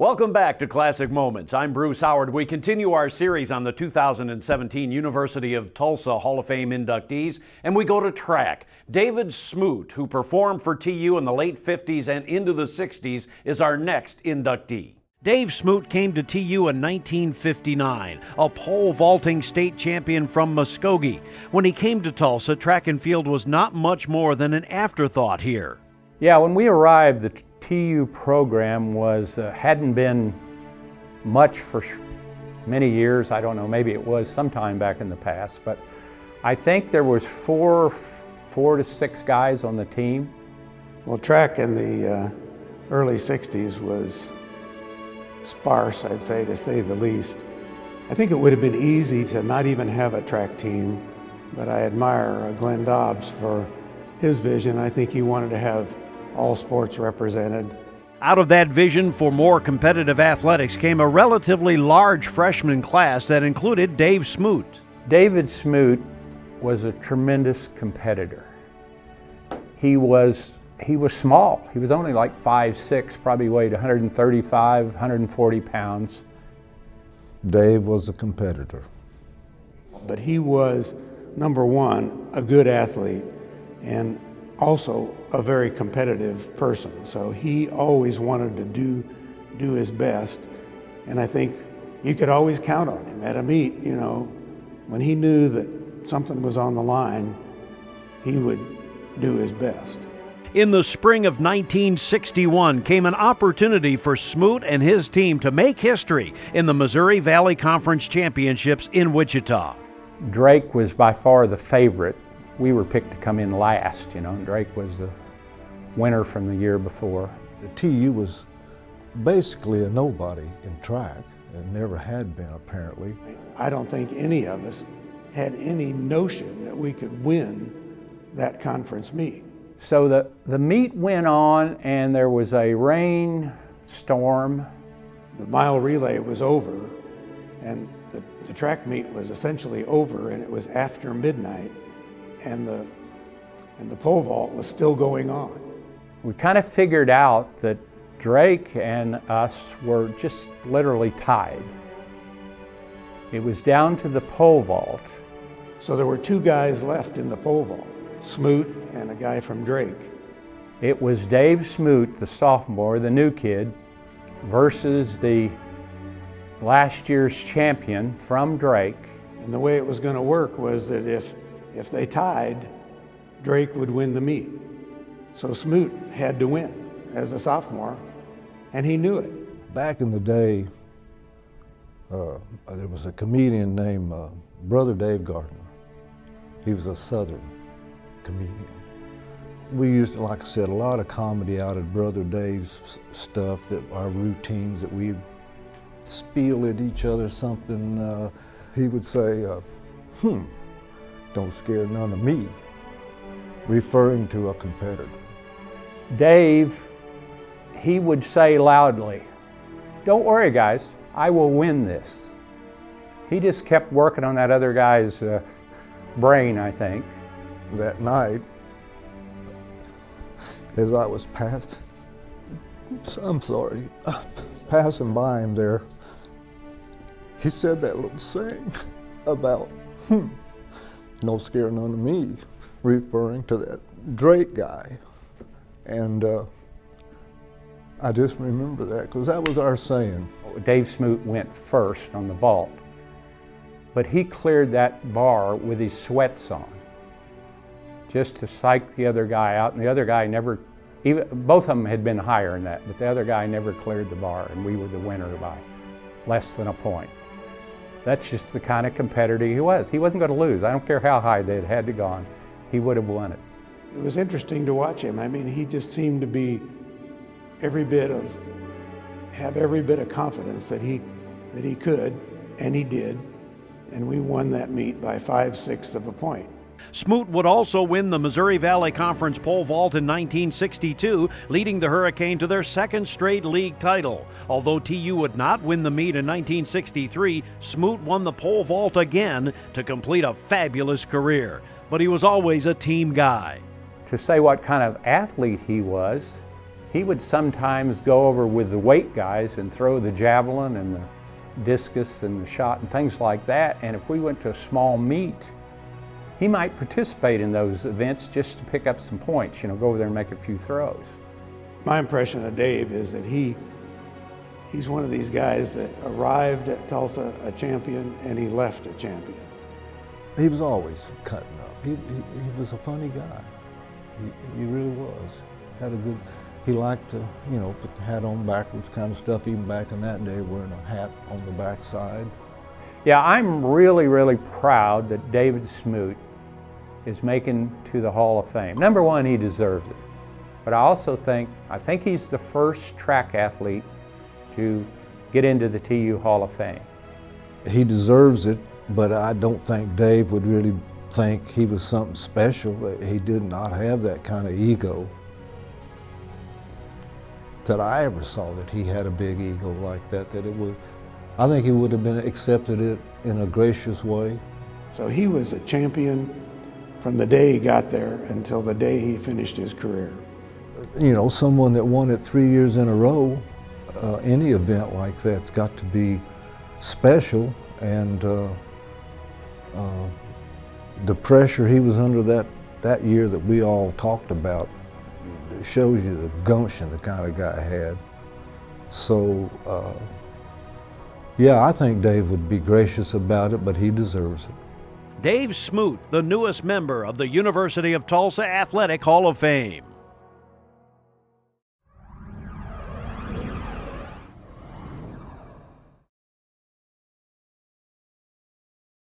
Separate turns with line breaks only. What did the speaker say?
Welcome back to Classic Moments. I'm Bruce Howard. We continue our series on the 2017 University of Tulsa Hall of Fame inductees, and we go to track. David Smoot, who performed for TU in the late 50s and into the 60s, is our next inductee. Dave Smoot came to TU in 1959, a pole vaulting state champion from Muskogee. When he came to Tulsa, track and field was not much more than an afterthought here.
Yeah, when we arrived, the TU program hadn't been much for many years. I don't know, maybe it was sometime back in the past, but I think there was four to six guys on the team.
Well, track in the early 60s was sparse, I'd say, to say the least. I think it would have been easy to not even have a track team, but I admire Glenn Dobbs for his vision. I think he wanted to have all sports represented.
Out of that vision for more competitive athletics came a relatively large freshman class that included Dave Smoot.
David Smoot was a tremendous competitor. He was small. He was only like 5'6", probably weighed 135, 140 pounds.
Dave was a competitor.
But he was, number one, a good athlete and also a very competitive person. So he always wanted to do his best. And I think you could always count on him at a meet, you know, when he knew that something was on the line, he would do his best.
In the spring of 1961 came an opportunity for Smoot and his team to make history in the Missouri Valley Conference Championships in Wichita.
Drake was by far the favorite. We were picked to come in last, you know, and Drake was the winner from the year before.
The TU was basically a nobody in track, and never had been apparently.
I don't think any of us had any notion that we could win that conference meet.
So the meet went on, and there was a rain storm.
The mile relay was over, and the track meet was essentially over, and it was after midnight, and the pole vault was still going on.
We kind of figured out that Drake and us were just literally tied. It was down to the pole vault.
So there were two guys left in the pole vault, Smoot and a guy from Drake.
It was Dave Smoot, the sophomore, the new kid, versus the last year's champion from Drake.
And the way it was going to work was that if they tied, Drake would win the meet. So Smoot had to win as a sophomore, and he knew it.
Back in the day, there was a comedian named Brother Dave Gardner. He was a Southern comedian. We used, like I said, a lot of comedy out of Brother Dave's stuff, that our routines that we'd spiel at each other something. He would say, "Don't scare none of me," referring to a competitor.
Dave, he would say loudly, "Don't worry guys, I will win this." He just kept working on that other guy's brain, I think.
That night, as I was passing by him there, he said that little saying about, "Don't scare none of me," referring to that Drake guy. And I just remember that, because that was our saying.
Dave Smoot went first on the vault, but he cleared that bar with his sweats on, just to psych the other guy out. And the other guy never, both of them had been higher than that, but the other guy never cleared the bar, and we were the winner by less than a point. That's just the kind of competitor he was. He wasn't going to lose. I don't care how high they had to gone. He would have won it.
It was interesting to watch him. I mean, he just seemed to be have every bit of confidence that he could, and he did. And we won that meet by 5/6 of a point.
Smoot would also win the Missouri Valley Conference pole vault in 1962, leading the Hurricane to their second straight league title. Although TU would not win the meet in 1963, Smoot won the pole vault again to complete a fabulous career. But he was always a team guy.
To say what kind of athlete he was, He would sometimes go over with the weight guys and throw the javelin and the discus and the shot and things like that. And if we went to a small meet, he might participate in those events just to pick up some points, go over there and make a few throws.
My impression of Dave is that he's one of these guys that arrived at Tulsa a champion and he left a champion.
He was always cutting up. He was a funny guy. He really was. He liked to, put the hat on backwards kind of stuff, even back in that day, wearing a hat on the backside.
Yeah, I'm really, really proud that David Smoot is making to the Hall of Fame. Number one, he deserves it. But I also think he's the first track athlete to get into the TU Hall of Fame.
He deserves it, but I don't think Dave would really think he was something special. He did not have that kind of ego that I ever saw, that he had a big ego like that, I think he would have been accepted it in a gracious way.
So he was a champion from the day he got there until the day he finished his career.
Someone that won it 3 years in a row, any event like that's got to be special, and the pressure he was under that year that we all talked about shows you the gumption the kind of guy had. So, yeah, I think Dave would be gracious about it, but he deserves it.
Dave Smoot, the newest member of the University of Tulsa Athletic Hall of Fame.